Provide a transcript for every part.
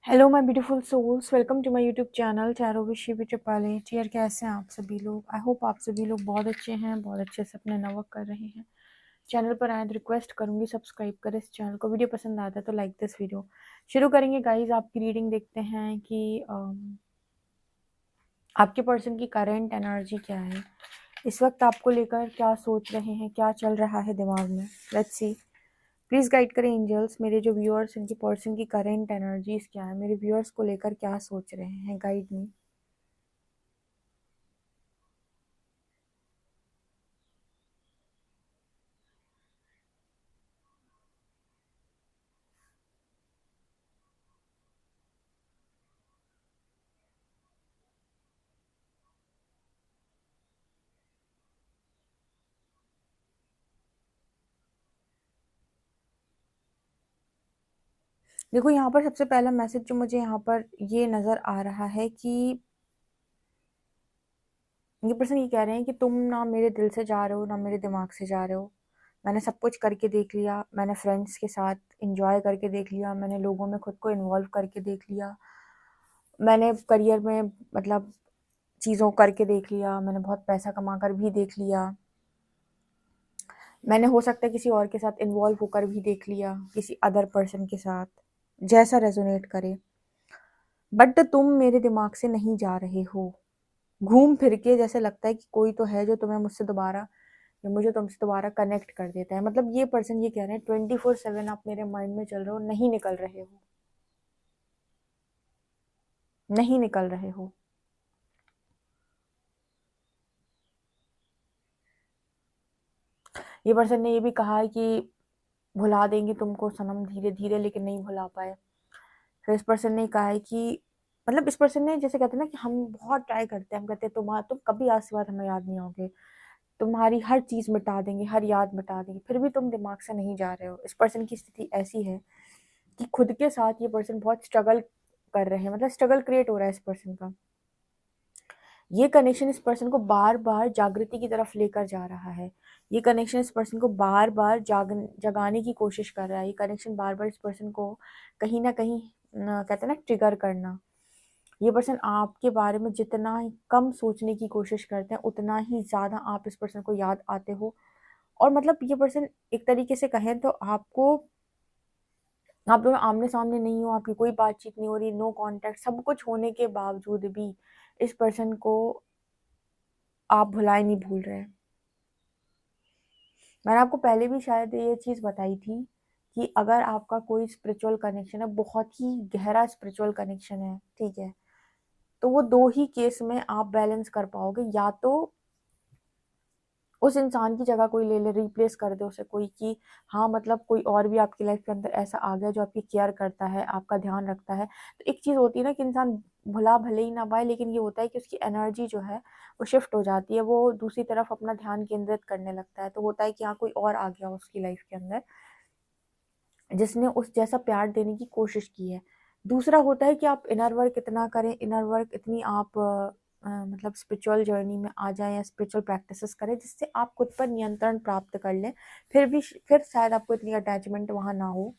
Hello my beautiful souls, welcome to my YouTube channel tarot with Shivi triple eight. यार कैसे हैं आप सभी लोग? आई होप आप सभी लोग बहुत अच्छे हैं, बहुत अच्छे से अपने नवर्क कर रहे हैं। चैनल पर आए तो रिक्वेस्ट करूंगी सब्सक्राइब करें इस चैनल को। वीडियो पसंद आता है तो लाइक दिस वीडियो। शुरू करेंगे गाइज। आपकी रीडिंग देखते हैं कि आपके पर्सन की करेंट एनर्जी क्या है, इस वक्त आपको लेकर क्या सोच रहे हैं, क्या चल रहा है दिमाग में। Let's see. प्लीज़ गाइड करें एंजल्स, मेरे जो व्यूअर्स इनकी पर्सन की करेंट एनर्जीज क्या है, मेरे व्यूअर्स को लेकर क्या सोच रहे हैं। Guide me. देखो, यहाँ पर सबसे पहला मैसेज जो मुझे यहाँ पर ये नज़र आ रहा है कि ये पर्सन ये कह रहे हैं कि तुम ना मेरे दिल से जा रहे हो ना मेरे दिमाग से जा रहे हो। मैंने सब कुछ करके देख लिया, मैंने फ्रेंड्स के साथ इंजॉय करके देख लिया, मैंने लोगों में खुद को इन्वॉल्व करके देख लिया, मैंने करियर में मतलब चीज़ों करके देख लिया, मैंने बहुत पैसा कमा कर भी देख लिया, मैंने हो सकता है किसी और के साथ इन्वॉल्व होकर भी देख लिया, किसी अदर पर्सन के साथ, जैसा रेजोनेट करे। बट तुम मेरे दिमाग से नहीं जा रहे हो। घूम फिर के जैसे लगता है कि कोई तो है जो तुम्हें मुझसे दोबारा, जो मुझे तुमसे दोबारा कनेक्ट कर देता है। मतलब ये पर्सन ये कह रहे हैं 24/7 आप मेरे माइंड में चल रहे हो, नहीं निकल रहे हो, नहीं निकल रहे हो। ये पर्सन ने ये भी कहा है कि भुला देंगे तुमको सनम धीरे धीरे, लेकिन नहीं भुला पाए। फिर इस पर्सन ने कहा है कि मतलब इस पर्सन ने जैसे कहते हैं ना कि हम बहुत ट्राई करते हैं, हम कहते हैं तुम कभी आज के बाद हमें याद नहीं आओगे, तुम्हारी हर चीज मिटा देंगे, हर याद मिटा देंगे, फिर भी तुम दिमाग से नहीं जा रहे हो। इस पर्सन की स्थिति ऐसी है कि खुद के साथ ये पर्सन बहुत स्ट्रगल कर रहे हैं, मतलब स्ट्रगल क्रिएट हो रहा है इस पर्सन का। ये कनेक्शन इस पर्सन को बार बार जागृति की तरफ लेकर जा रहा है। ये कनेक्शन इस पर्सन को बार बार जगाने की कोशिश कर रहा है। ये कनेक्शन बार बार इस पर्सन को कहीं ना कहीं कहते हैं ना ट्रिगर करना। ये पर्सन आपके बारे में जितना ही कम सोचने की कोशिश करते हैं, उतना ही ज्यादा आप इस पर्सन को याद आते हो। और मतलब ये पर्सन एक तरीके से कहें तो आपको, आप दोनों आमने सामने नहीं हो, आपकी कोई बातचीत नहीं हो रही, नो कांटेक्ट, सब कुछ होने के बावजूद भी इस पर्सन को आप भुलाए नहीं भूल रहे। मैंने आपको पहले भी शायद ये चीज बताई थी कि अगर आपका कोई स्पिरिचुअल कनेक्शन है, बहुत ही गहरा स्पिरिचुअल कनेक्शन है, ठीक है, तो वो दो ही केस में आप बैलेंस कर पाओगे। या तो उस इंसान की जगह कोई ले ले, रिप्लेस कर दे उसे कोई, कि हाँ मतलब कोई और भी आपकी लाइफ के अंदर ऐसा आ गया जो आपकी केयर करता है, आपका ध्यान रखता है। तो एक चीज होती है ना कि इंसान भुला भले ही ना पाए, लेकिन ये होता है कि उसकी एनर्जी जो है वो शिफ्ट हो जाती है, वो दूसरी तरफ अपना ध्यान केंद्रित करने लगता है। तो होता है कि हाँ कोई और आ गया उसकी लाइफ के अंदर जिसने उस जैसा प्यार देने की कोशिश की है। दूसरा होता है कि आप इनर वर्क इतना करें, इनर वर्क इतनी आप मतलब स्पिरिचुअल जर्नी में आ जाएं या स्पिरिचुअल प्रैक्टिसेस करें जिससे आप खुद पर नियंत्रण प्राप्त कर लें, फिर शायद आपको इतनी अटैचमेंट वहाँ ना हो।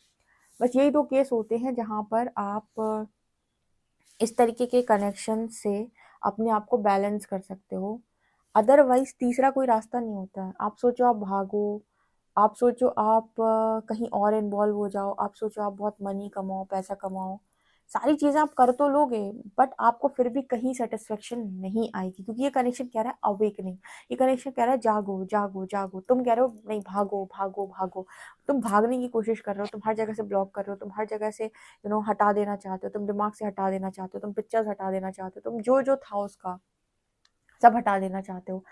बस यही दो केस होते हैं जहाँ पर आप इस तरीके के कनेक्शन से अपने आप को बैलेंस कर सकते हो। अदरवाइज तीसरा कोई रास्ता नहीं होता है। आप सोचो आप भागो, आप सोचो आप कहीं और इन्वॉल्व हो जाओ, आप सोचो आप बहुत मनी कमाओ, पैसा कमाओ, सारी चीजें आप कर तो लोगे, बट आपको फिर भी कहीं सेटिस्फेक्शन नहीं आएगी, क्योंकि ये कनेक्शन कह रहा है अवेकनिंग। ये कनेक्शन कह रहा है जागो जागो जागो। तुम कह रहे हो नहीं, भागो भागो भागो। तुम भागने की कोशिश कर रहे हो, तुम हर जगह से ब्लॉक कर रहे हो, तुम हर जगह से हटा देना चाहते हो, तुम दिमाग से हटा देना चाहते हो, तुम पिक्चर्स हटा देना चाहते हो, तुम जो जो था उसका सब हटा देना चाहते हो।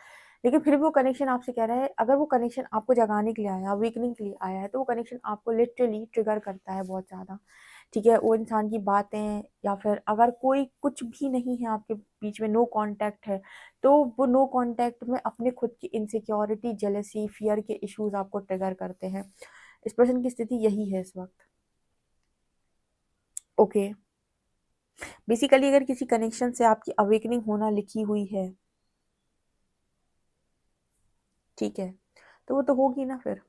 लेकिन फिर भी वो कनेक्शन आपसे कह रहा है, अगर वो कनेक्शन आपको जगाने के लिए आया, वीकनिंग के लिए आया है, तो वो कनेक्शन आपको लिटरली ट्रिगर करता है बहुत ज़्यादा। ठीक है, वो इंसान की बातें या फिर अगर कोई कुछ भी नहीं है आपके बीच में, नो कांटेक्ट है, तो वो नो कांटेक्ट में अपने खुद की इनसिक्योरिटी, जेलसी, फियर के इश्यूज आपको ट्रिगर करते हैं। इस पर्सन की स्थिति यही है इस वक्त। ओके, बेसिकली अगर किसी कनेक्शन से आपकी अवेकनिंग होना लिखी हुई है, ठीक है, तो वो तो होगी ना फिर।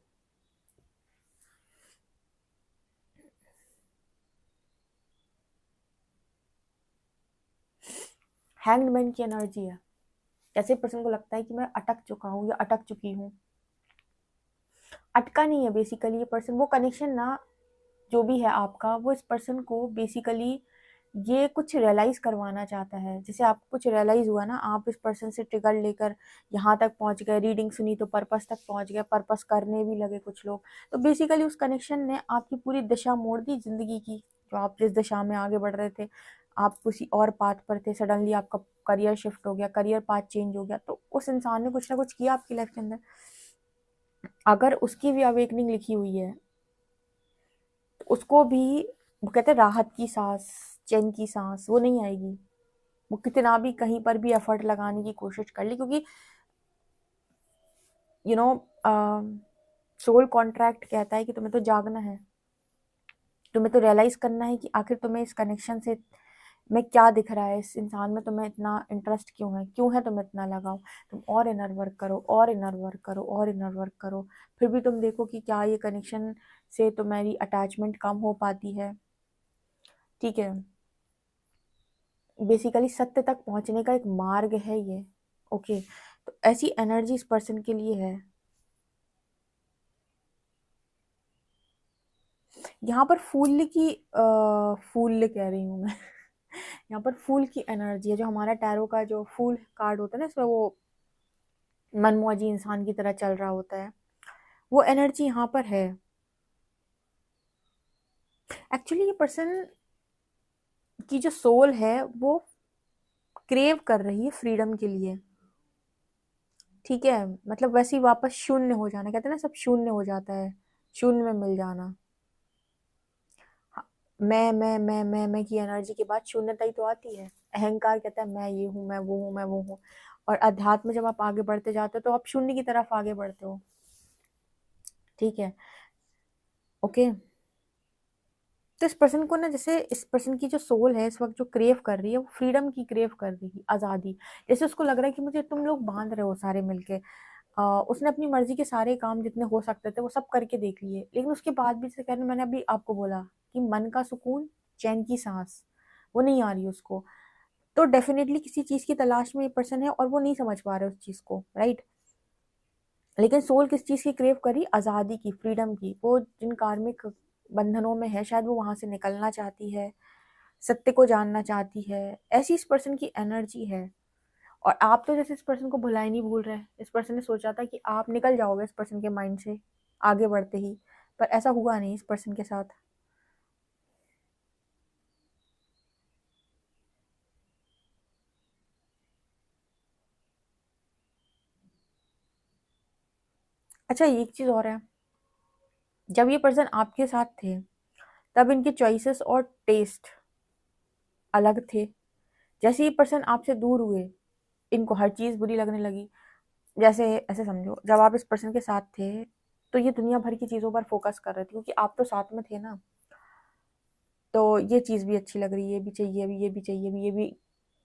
हैंग्ड की एनर्जी है। जैसे पर्सन को लगता है कि मैं अटक चुका हूँ या अटक चुकी हूँ, अटका नहीं है बेसिकली ये पर्सन। वो कनेक्शन ना जो भी है आपका, वो इस पर्सन को बेसिकली ये कुछ रियलाइज करवाना चाहता है। जैसे आपको कुछ रियलाइज हुआ ना, आप इस पर्सन से ट्रिगर लेकर यहाँ तक पहुँच गए, रीडिंग सुनी तो पर्पस तक पहुँच गए, पर्पस करने भी लगे कुछ लोग। तो बेसिकली उस कनेक्शन ने आपकी पूरी दिशा मोड़ दी जिंदगी की। जो आप जिस दिशा में आगे बढ़ रहे थे, आप किसी और पाथ पर थे, सडनली आपका करियर शिफ्ट हो गया, करियर पाथ चेंज हो गया। तो उस इंसान ने कुछ ना कुछ किया आपकी लाइफ के अंदर। अगर उसकी भी अवेकनिंग लिखी हुई है तो उसको भी, वो कहते हैं राहत की सांस, चैन की सांस, वो नहीं आएगी। वो कितना भी कहीं पर भी एफर्ट लगाने की कोशिश कर ली, क्योंकि यू नो सोल कॉन्ट्रैक्ट कहता है कि तुम्हें तो जागना है, तुम्हें तो रियलाइज करना है कि आखिर तुम्हें इस कनेक्शन से में क्या दिख रहा है, इस इंसान में तुम्हें इतना इंटरेस्ट क्यों है तुम्हें इतना लगाओ। तुम और इनर वर्क करो, और इनर वर्क करो, और इनर वर्क करो। फिर भी तुम देखो कि क्या ये कनेक्शन से तुम्हारी अटैचमेंट कम हो पाती है। ठीक है, बेसिकली सत्य तक पहुंचने का एक मार्ग है ये। ओके, तो ऐसी एनर्जी इस पर्सन के लिए है। यहाँ पर फूल कह रही हूँ मैं यहाँ पर फूल की एनर्जी है। जो हमारा टैरो का जो फूल कार्ड होता है ना, इसमें वो मनमौजी इंसान की तरह चल रहा होता है, वो एनर्जी यहाँ पर है। एक्चुअली ये पर्सन की जो सोल है वो क्रेव कर रही है फ्रीडम के लिए। ठीक है, मतलब वैसे ही वापस शून्य हो जाना, कहते हैं ना सब शून्य हो जाता है, शून्य में मिल जाना। हाँ, मैं की एनर्जी के बाद शून्यता ही तो आती है। अहंकार कहता है मैं ये हूँ, मैं वो हूँ, मैं वो हूँ। और अध्यात्म जब आप आगे बढ़ते जाते हो तो आप शून्य की तरफ आगे बढ़ते हो। ठीक है, ओके। तो इस पर्सन को ना, जैसे इस पर्सन की जो सोल है इस वक्त जो क्रेव कर रही है, वो फ्रीडम की क्रेव कर रही है, आज़ादी। जैसे उसको लग रहा है कि मुझे तुम लोग बांध रहे हो सारे मिलके। उसने अपनी मर्जी के सारे काम जितने हो सकते थे वो सब करके देख लिए, लेकिन उसके बाद भी, जैसे कहने मैंने अभी आपको बोला कि मन का सुकून, चैन की सांस, वो नहीं आ रही उसको। तो डेफिनेटली किसी चीज की तलाश में ये पर्सन है और वो नहीं समझ पा रहे उस चीज को, राइट। लेकिन सोल किस चीज की क्रेव करी? आजादी की, फ्रीडम की। वो जिन कार्मिक बंधनों में है, शायद वो वहां से निकलना चाहती है, सत्य को जानना चाहती है। ऐसी इस पर्सन की एनर्जी है। और आप तो जैसे इस पर्सन को भुला ही नहीं भूल रहे। इस पर्सन ने सोचा था कि आप निकल जाओगे इस पर्सन के माइंड से आगे बढ़ते ही, पर ऐसा हुआ नहीं इस पर्सन के साथ। अच्छा, एक चीज और है। जब ये पर्सन आपके साथ थे तब इनके चॉइसेस और टेस्ट अलग थे। जैसे ये पर्सन आपसे दूर हुए, इनको हर चीज बुरी लगने लगी। जैसे ऐसे समझो, जब आप इस पर्सन के साथ थे तो ये दुनिया भर की चीजों पर फोकस कर रहे थे, क्योंकि आप तो साथ में थे ना। तो ये चीज भी अच्छी लग रही है, ये भी चाहिए, अभी ये भी चाहिए, अभी ये भी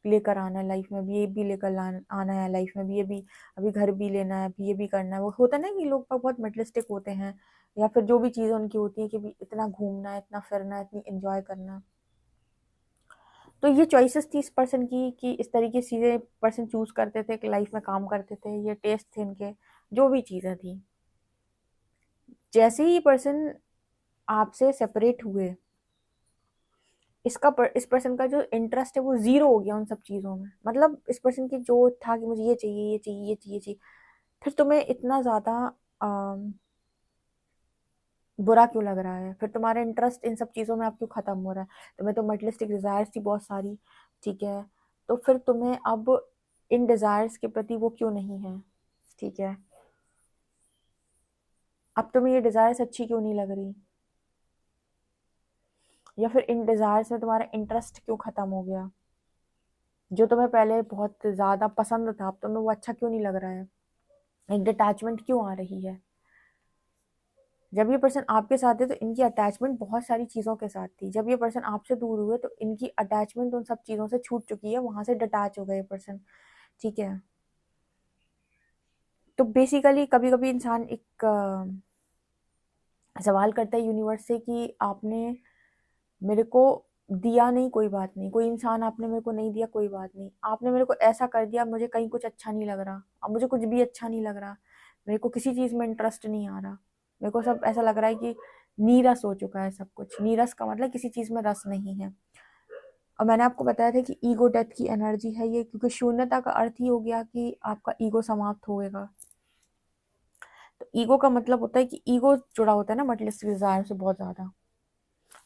लेकर आना है लाइफ में, अभी ये भी लेकर आना है लाइफ में, अभी ये भी, अभी घर भी लेना है, अभी ये भी करना है। वो होता है ना कि लोग बहुत मटेरियलिस्टिक होते हैं, या फिर जो भी चीज़ें उनकी होती है कि भी इतना घूमना है, इतना फिरना है, इतनी एंजॉय करना है। तो ये चॉइसेस थी इस पर्सन की कि इस तरीके से चीज़ें पर्सन चूज करते थे, लाइफ में काम करते थे, ये टेस्ट थे इनके, जो भी चीज़ें थी। जैसे ही पर्सन आपसे सेपरेट हुए, इस पर्सन का जो इंटरेस्ट है वो जीरो हो गया उन सब चीज़ों में। मतलब इस पर्सन की जो था कि मुझे ये चाहिए, ये चाहिए, ये चाहिए, ये चाहिए। फिर तुम्हें इतना ज़्यादा बुरा क्यों लग रहा है? फिर तुम्हारा इंटरेस्ट इन सब चीज़ों में अब क्यों ख़त्म हो रहा है? तुम्हें तो मटेरियलिस्टिक डिज़ायर्स थी बहुत सारी, ठीक है। तो फिर तुम्हें अब इन डिज़ायर्स के प्रति वो क्यों नहीं है? ठीक है, अब तुम्हें ये डिज़ायर्स अच्छी क्यों नहीं लग रही? या फिर इन डिज़ायर्स में तुम्हारा इंटरेस्ट क्यों ख़त्म हो गया? जो तुम्हें पहले बहुत ज़्यादा पसंद था, अब तुम्हें वो अच्छा क्यों नहीं लग रहा है? एक डिटैचमेंट क्यों आ रही है? जब ये पर्सन आपके साथ है तो इनकी अटैचमेंट बहुत सारी चीज़ों के साथ थी। जब ये पर्सन आपसे दूर हुए तो इनकी अटैचमेंट उन सब चीज़ों से छूट चुकी है, वहां से डिटैच हो गए ये पर्सन। ठीक है, तो बेसिकली कभी कभी इंसान एक सवाल करता है यूनिवर्स से कि आपने मेरे को दिया नहीं कोई बात नहीं, कोई इंसान आपने मेरे को नहीं दिया कोई बात नहीं, आपने मेरे को ऐसा कर दिया मुझे कहीं कुछ अच्छा नहीं लग रहा, अब मुझे कुछ भी अच्छा नहीं लग रहा, मेरे को किसी चीज़ में इंटरेस्ट नहीं आ रहा, मेरे को सब ऐसा लग रहा है कि नीरस हो चुका है सब कुछ। नीरस का मतलब किसी चीज़ में रस नहीं है। और मैंने आपको बताया था कि ईगो डेथ की एनर्जी है ये, क्योंकि शून्यता का अर्थ ही हो गया कि आपका ईगो समाप्त होएगा। तो ईगो का मतलब होता है कि ईगो जुड़ा होता है ना मटेरियलिस्टिक डिजायर से बहुत ज़्यादा।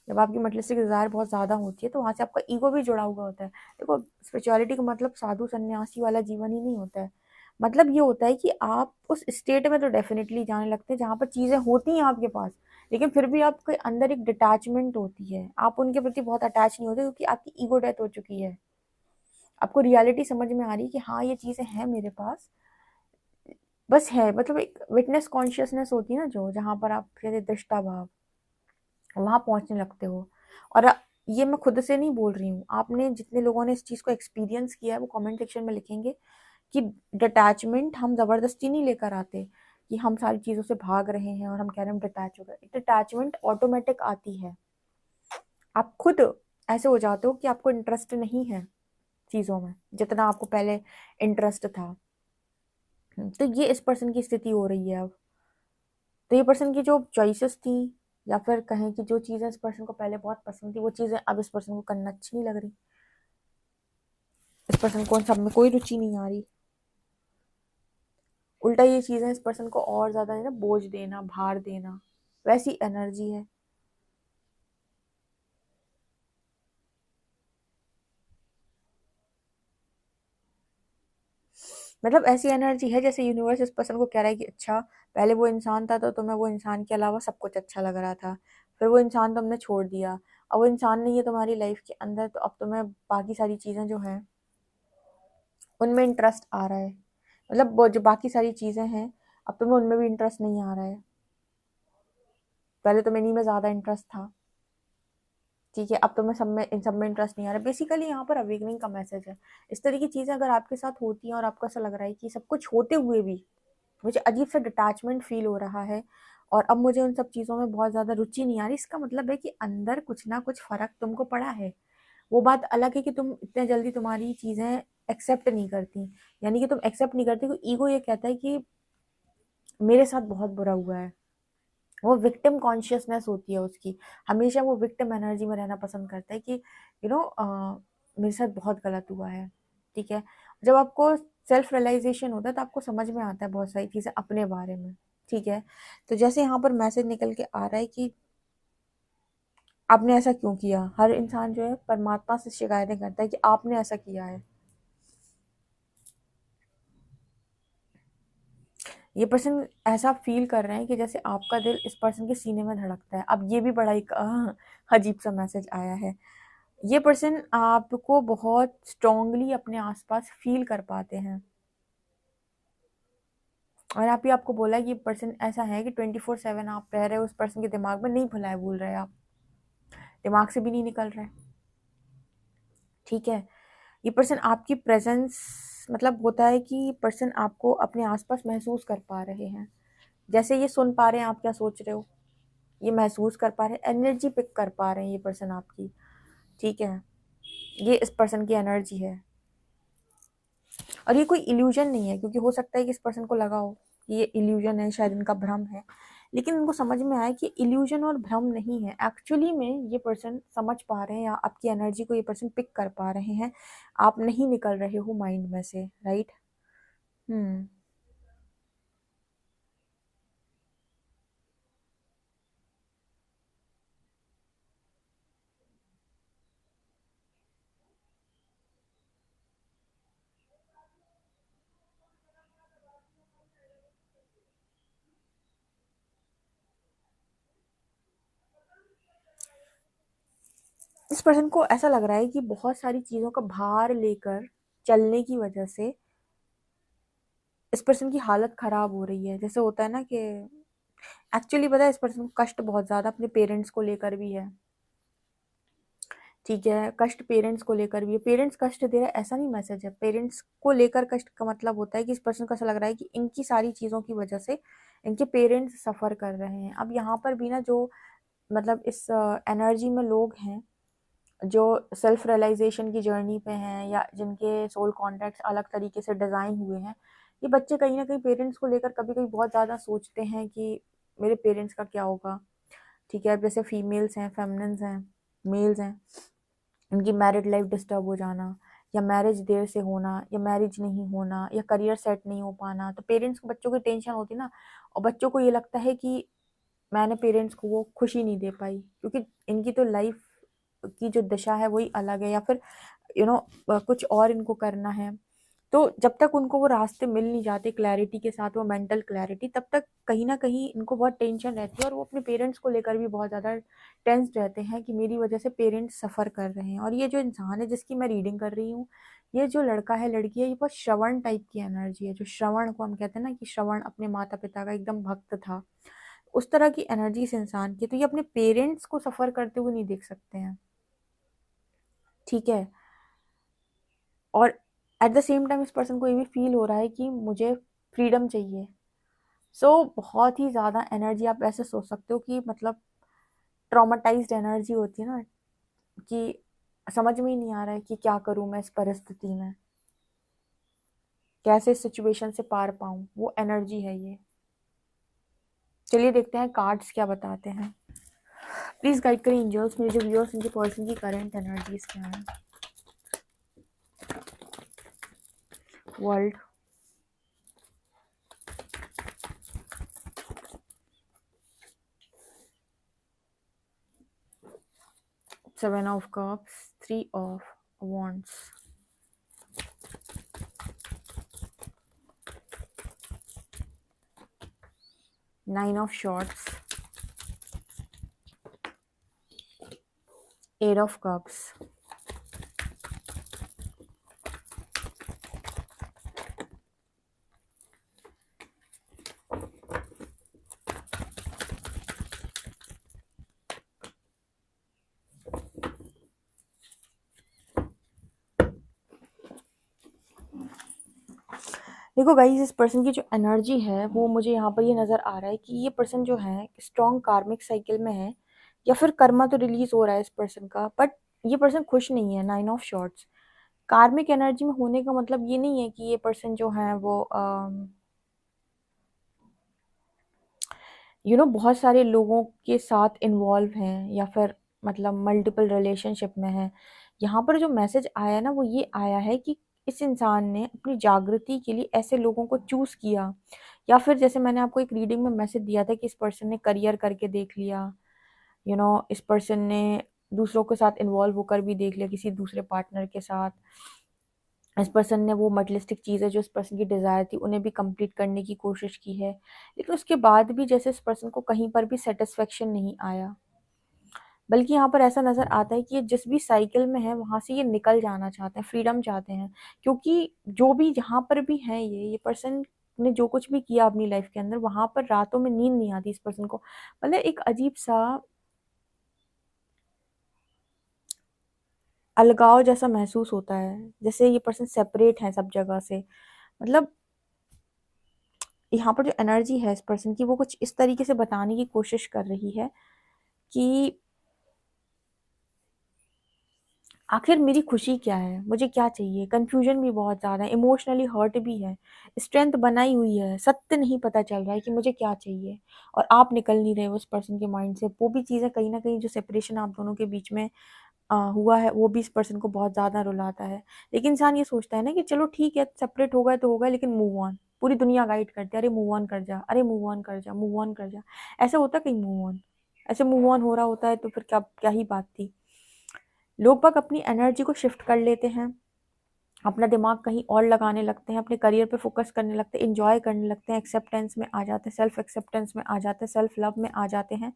जब आपकी मटेरियलिस्टिक डिजायर बहुत ज़्यादा होती है तो वहाँ से आपका ईगो भी जुड़ा हुआ होता है। देखो, स्पिरिचुअलिटी का मतलब साधु सन्यासी वाला जीवन ही नहीं होता है। मतलब ये होता है कि आप उस स्टेट में तो डेफिनेटली जाने लगते हैं जहाँ पर चीज़ें होती हैं आपके पास, लेकिन फिर भी आपके अंदर एक डिटैचमेंट होती है, आप उनके प्रति बहुत अटैच नहीं होते क्योंकि आपकी ईगो डेथ हो चुकी है। आपको रियलिटी समझ में आ रही है कि हाँ ये चीज़ें हैं मेरे पास, बस है, मतलब एक विटनेस कॉन्शियसनेस होती है ना, जो जहाँ पर आप कहते दृष्टा भाव, वहां पहुंचने लगते हो। और ये मैं खुद से नहीं बोल रही हूँ, आपने जितने लोगों ने इस चीज को एक्सपीरियंस किया है वो कमेंट सेक्शन में लिखेंगे कि डिटैचमेंट हम जबरदस्ती नहीं लेकर आते कि हम सारी चीजों से भाग रहे हैं और हम कह रहे हैं हम डिटैच हो गए। डिटैचमेंट ऑटोमेटिक आती है, आप खुद ऐसे हो जाते हो कि आपको इंटरेस्ट नहीं है चीजों में जितना आपको पहले इंटरेस्ट था। तो ये इस पर्सन की स्थिति हो रही है अब। तो ये पर्सन की जो चॉइसेस थी, या फिर कहें कि जो चीज़ें इस पर्सन को पहले बहुत पसंद थी, वो चीज़ें अब इस पर्सन को करना अच्छी नहीं लग रही। इस पर्सन को सब में कोई रुचि नहीं आ रही। उल्टा ये चीज़ें इस पर्सन को और ज़्यादा है ना बोझ देना, भार देना, वैसी एनर्जी है। मतलब ऐसी एनर्जी है जैसे यूनिवर्स इस पर्सन को कह रहा है कि अच्छा, पहले वो इंसान था तो तुम्हें वो इंसान के अलावा सब कुछ अच्छा लग रहा था, फिर वो इंसान तुमने छोड़ दिया, अब वो इंसान नहीं है तुम्हारी लाइफ के अंदर, तो अब तुम्हें बाकी सारी चीज़ें जो हैं उनमें इंटरेस्ट आ रहा है। मतलब वो जो बाकी सारी चीज़ें हैं अब तुम्हें उनमें भी इंटरेस्ट नहीं आ रहा है, पहले तुम्हें इन्हीं में ज़्यादा इंटरेस्ट था, ठीक है, अब तुम्हें सब में इन सब में इंटरेस्ट नहीं आ रहा। बेसिकली यहाँ पर अवेकनिंग का मैसेज है। इस तरह की चीज़ें अगर आपके साथ होती हैं और आपको ऐसा लग रहा है कि सब कुछ होते हुए भी मुझे अजीब सा डिटैचमेंट फील हो रहा है और अब मुझे उन सब चीज़ों में बहुत ज़्यादा रुचि नहीं आ रही, इसका मतलब है कि अंदर कुछ ना कुछ फ़र्क तुमको पड़ा है। वो बात अलग है कि तुम इतने जल्दी तुम्हारी चीज़ें एक्सेप्ट नहीं करती, यानी कि तुम एक्सेप्ट नहीं करती, ईगो ये कहता है कि मेरे साथ बहुत बुरा हुआ है। वो विक्टिम कॉन्शियसनेस होती है उसकी, हमेशा वो विक्टिम एनर्जी में रहना पसंद करता है कि मेरे साथ बहुत गलत हुआ है। ठीक है, जब आपको सेल्फ रियलाइजेशन होता है तो आपको समझ में आता है बहुत सारी चीज़ें अपने बारे में। ठीक है, तो जैसे यहाँ पर मैसेज निकल के आ रहा है कि आपने ऐसा क्यों किया। हर इंसान जो है परमात्मा से शिकायतें करता है कि आपने ऐसा किया है। ये पर्सन ऐसा फील कर रहे हैं कि जैसे आपका दिल इस पर्सन के सीने में धड़कता है। अब ये भी बड़ा एक अजीब सा मैसेज आया है। ये पर्सन आपको बहुत स्ट्रांगली अपने आसपास फील कर पाते हैं, और आप ही आपको बोला है कि ये पर्सन ऐसा है कि 24/7 आप रह रहे हो उस पर्सन के दिमाग में, नहीं भुलाए भूल रहे आप, दिमाग से भी नहीं निकल रहे। ठीक है, ये पर्सन आपकी प्रेजेंस, मतलब होता है कि पर्सन आपको अपने आसपास महसूस कर पा रहे हैं, जैसे ये सुन पा रहे हैं आप क्या सोच रहे हो, ये महसूस कर पा रहे हैं, एनर्जी पिक कर पा रहे हैं ये पर्सन आपकी। ठीक है, ये इस पर्सन की एनर्जी है, और ये कोई इल्यूजन नहीं है, क्योंकि हो सकता है कि इस पर्सन को लगा हो कि ये इल्यूजन है, शायद इनका भ्रम है, लेकिन उनको समझ में आया कि इल्यूजन और भ्रम नहीं है, एक्चुअली में ये पर्सन समझ पा रहे हैं, या आपकी एनर्जी को ये पर्सन पिक कर पा रहे हैं, आप नहीं निकल रहे हो माइंड में से, राइट। हम्म इस पर्सन को ऐसा लग रहा है कि बहुत सारी चीज़ों का भार लेकर चलने की वजह से इस पर्सन की हालत खराब हो रही है। जैसे होता है ना कि एक्चुअली पता है इस पर्सन को कष्ट बहुत ज़्यादा अपने पेरेंट्स को लेकर भी है। ठीक है, कष्ट पेरेंट्स को लेकर भी है, पेरेंट्स कष्ट दे रहा है ऐसा नहीं मैसेज है, पेरेंट्स को लेकर कष्ट का मतलब होता है कि इस पर्सन को ऐसा लग रहा है कि इनकी सारी चीज़ों की वजह से इनके पेरेंट्स सफ़र कर रहे हैं। अब यहाँ पर भी ना जो मतलब इस एनर्जी में लोग हैं जो सेल्फ रियलाइजेशन की जर्नी पे हैं या जिनके सोल कॉन्ट्रैक्ट्स अलग तरीके से डिज़ाइन हुए हैं, ये बच्चे कहीं ना कहीं पेरेंट्स को लेकर कभी कभी बहुत ज़्यादा सोचते हैं कि मेरे पेरेंट्स का क्या होगा। ठीक है, अब जैसे फीमेल्स हैं, फेमिनिन्स हैं, मेल्स हैं, उनकी मैरिड लाइफ डिस्टर्ब हो जाना या मैरिज देर से होना या मैरिज नहीं होना या करियर सेट नहीं हो पाना, तो पेरेंट्स को बच्चों की टेंशन होती ना। और बच्चों को ये लगता है कि मैंने पेरेंट्स को वो खुशी नहीं दे पाई, क्योंकि इनकी तो लाइफ की जो दिशा है वही अलग है, या फिर कुछ और इनको करना है। तो जब तक उनको वो रास्ते मिल नहीं जाते क्लैरिटी के साथ, वो मेंटल क्लैरिटी, तब तक कहीं ना कहीं इनको बहुत टेंशन रहती है और वो अपने पेरेंट्स को लेकर भी बहुत ज़्यादा टेंस रहते हैं कि मेरी वजह से पेरेंट्स सफ़र कर रहे हैं। और ये जो इंसान है जिसकी मैं रीडिंग कर रही हूँ, ये जो लड़का है लड़की है, ये बहुत श्रवण टाइप की एनर्जी है। जो श्रवण को हम कहते हैं ना कि श्रवण अपने माता पिता का एकदम भक्त था, उस तरह की एनर्जी इस इंसान की। तो ये अपने पेरेंट्स को सफ़र करते हुए नहीं देख सकते हैं। ठीक है, और एट द सेम टाइम इस पर्सन को ये भी फील हो रहा है कि मुझे फ्रीडम चाहिए। बहुत ही ज़्यादा एनर्जी, आप ऐसे सोच सकते हो कि मतलब ट्रॉमाटाइज्ड एनर्जी होती है ना, कि समझ में ही नहीं आ रहा है कि क्या करूं मैं इस परिस्थिति में, कैसे इस सिचुएशन से पार पाऊं, वो एनर्जी है ये। चलिए देखते हैं कार्ड्स क्या बताते हैं। प्लीज गाइड करें एंजल्स, मेरे जो व्यूअर्स इनके पर्सन की करंट एनर्जीज क्या है। World, seven of cups, three of wands, nine of swords, eight of cups, देखो गाइस, इस पर्सन की जो एनर्जी है वो मुझे यहाँ पर ये नज़र आ रहा है कि ये पर्सन जो है स्ट्रॉन्ग कार्मिक साइकिल में है, या फिर कर्मा तो रिलीज हो रहा है इस पर्सन का, बट ये पर्सन खुश नहीं है। नाइन ऑफ शॉर्ट्स कार्मिक एनर्जी में होने का मतलब ये नहीं है कि ये पर्सन जो है वो बहुत सारे लोगों के साथ इन्वॉल्व हैं, या फिर मतलब मल्टीपल रिलेशनशिप में है। यहाँ पर जो मैसेज आया ना वो ये आया है कि इस इंसान ने अपनी जागृति के लिए ऐसे लोगों को चूज किया, या फिर जैसे मैंने आपको एक रीडिंग में मैसेज दिया था कि इस पर्सन ने करियर करके देख लिया, इस पर्सन ने दूसरों के साथ इन्वॉल्व होकर भी देख लिया, किसी दूसरे पार्टनर के साथ। इस पर्सन ने वो मटेरियलिस्टिक चीज़ें जो इस पर्सन की डिज़ायर थी उन्हें भी कंप्लीट करने की कोशिश की है, लेकिन उसके बाद भी जैसे इस पर्सन को कहीं पर भी सेटिस्फेक्शन नहीं आया। बल्कि यहाँ पर ऐसा नज़र आता है कि ये जिस भी साइकिल में है वहाँ से ये निकल जाना चाहते हैं, फ्रीडम चाहते हैं। क्योंकि जो भी जहाँ पर भी है, ये पर्सन ने जो कुछ भी किया अपनी लाइफ के अंदर, वहाँ पर रातों में नींद नहीं आती इस पर्सन को। मतलब एक अजीब सा अलगाव जैसा महसूस होता है, जैसे ये पर्सन सेपरेट है सब जगह से। मतलब यहाँ पर जो एनर्जी है इस पर्सन की वो कुछ इस तरीके से बताने की कोशिश कर रही है कि आखिर मेरी खुशी क्या है, मुझे क्या चाहिए। कंफ्यूजन भी बहुत ज़्यादा है, इमोशनली हर्ट भी है, स्ट्रेंथ बनाई हुई है, सत्य नहीं पता चल रहा है कि मुझे क्या चाहिए। और आप निकल नहीं रहे हो उस पर्सन के माइंड से। वो भी चीज़ें कहीं ना कहीं जो सेपरेशन आप दोनों के बीच में हुआ है वो भी इस पर्सन को बहुत ज़्यादा रुलाता है। लेकिन इंसान ये सोचता है ना कि चलो ठीक है, सेपरेट हो गए तो हो गए, लेकिन मूव ऑन। पूरी दुनिया गाइड करती है, अरे मूव ऑन कर जा, अरे मूव ऑन कर जा, मूव ऑन कर जा। ऐसा होता कहीं मूव ऑन? ऐसे मूव ऑन हो रहा होता है तो फिर क्या क्या ही बात थी। लोग बाग अपनी एनर्जी को शिफ्ट कर लेते हैं, अपना दिमाग कहीं और लगाने लगते हैं, अपने करियर पे फोकस करने लगते हैं, इंजॉय करने लगते हैं, एक्सेप्टेंस में आ जाते हैं, सेल्फ एक्सेप्टेंस में आ जाते हैं, सेल्फ लव में आ जाते हैं।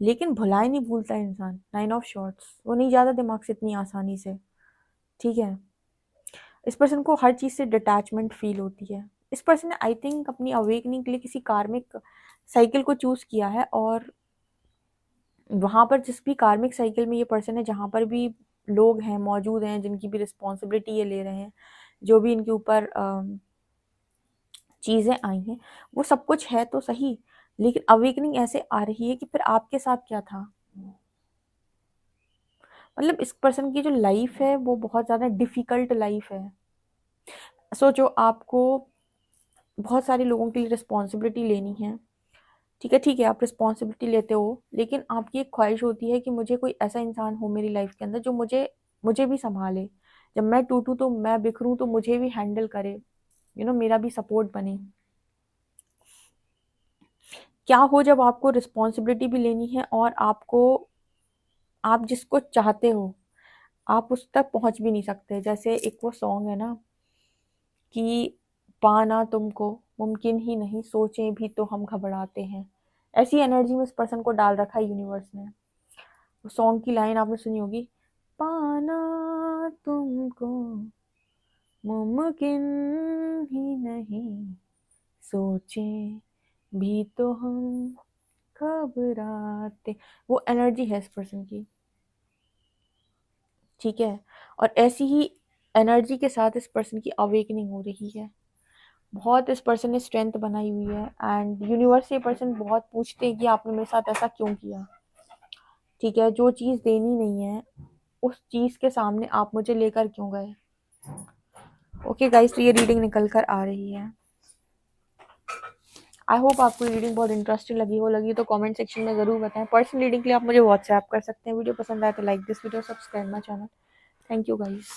लेकिन भुलाए नहीं भूलता इंसान। नाइन ऑफ शॉर्ट्स वो नहीं जाता दिमाग से इतनी आसानी से। ठीक है, इस पर्सन को हर चीज़ से डिटैचमेंट फील होती है। इस पर्सन ने आई थिंक अपनी अवेकनिंग के लिए किसी कार्मिक साइकिल को चूज़ किया है, और वहाँ पर जिस भी कार्मिक साइकिल में ये पर्सन है, जहाँ पर भी लोग हैं मौजूद हैं जिनकी भी रिस्पॉन्सिबिलिटी ये ले रहे हैं, जो भी इनके ऊपर चीज़ें आई हैं, वो सब कुछ है तो सही, लेकिन अवेकनिंग ऐसे आ रही है कि फिर आपके साथ क्या था। मतलब इस पर्सन की जो लाइफ है वो बहुत ज़्यादा डिफ़िकल्ट लाइफ है। सोचो आपको बहुत सारे लोगों के लिए रिस्पॉन्सिबिलिटी लेनी है, ठीक है, आप रिस्पॉन्सिबिलिटी लेते हो, लेकिन आपकी एक ख्वाहिश होती है कि मुझे कोई ऐसा इंसान हो मेरी लाइफ के अंदर जो मुझे मुझे भी सँभाले। जब मैं टूटूँ तो मैं बिखरूँ तो मुझे भी हैंडल करे, मेरा भी सपोर्ट बने। क्या हो जब आपको रिस्पॉन्सिबिलिटी भी लेनी है और आप जिसको चाहते हो, आप उस तक पहुँच भी नहीं सकते। जैसे एक वो सॉन्ग है ना कि पाना तुमको मुमकिन ही नहीं, सोचें भी तो हम घबराते हैं। ऐसी एनर्जी में इस पर्सन को डाल रखा है यूनिवर्स ने। वो सॉन्ग की लाइन आपने सुनी होगी, पाना तुमको मुमकिन ही नहीं, सोचें भी तो हम घबराते। वो एनर्जी है इस पर्सन की, ठीक है। और ऐसी ही एनर्जी के साथ इस पर्सन की अवेकनिंग हो रही है। बहुत इस पर्सन ने स्ट्रेंथ बनाई हुई है एंड यूनिवर्स से ये पर्सन बहुत पूछते हैं कि आपने मेरे साथ ऐसा क्यों किया, ठीक है। जो चीज़ देनी नहीं है उस चीज़ के सामने आप मुझे लेकर क्यों गए। ओके गाइस, तो ये रीडिंग निकल कर आ रही है। आई होप आपको रीडिंग बहुत इंटरेस्टिंग लगी तो कमेंट सेक्शन में ज़रूर बताएं। पर्सनल रीडिंग के लिए आप मुझे व्हाट्सएप कर सकते हैं। वीडियो पसंद आए तो like this video, subscribe my channel. Thank you guys.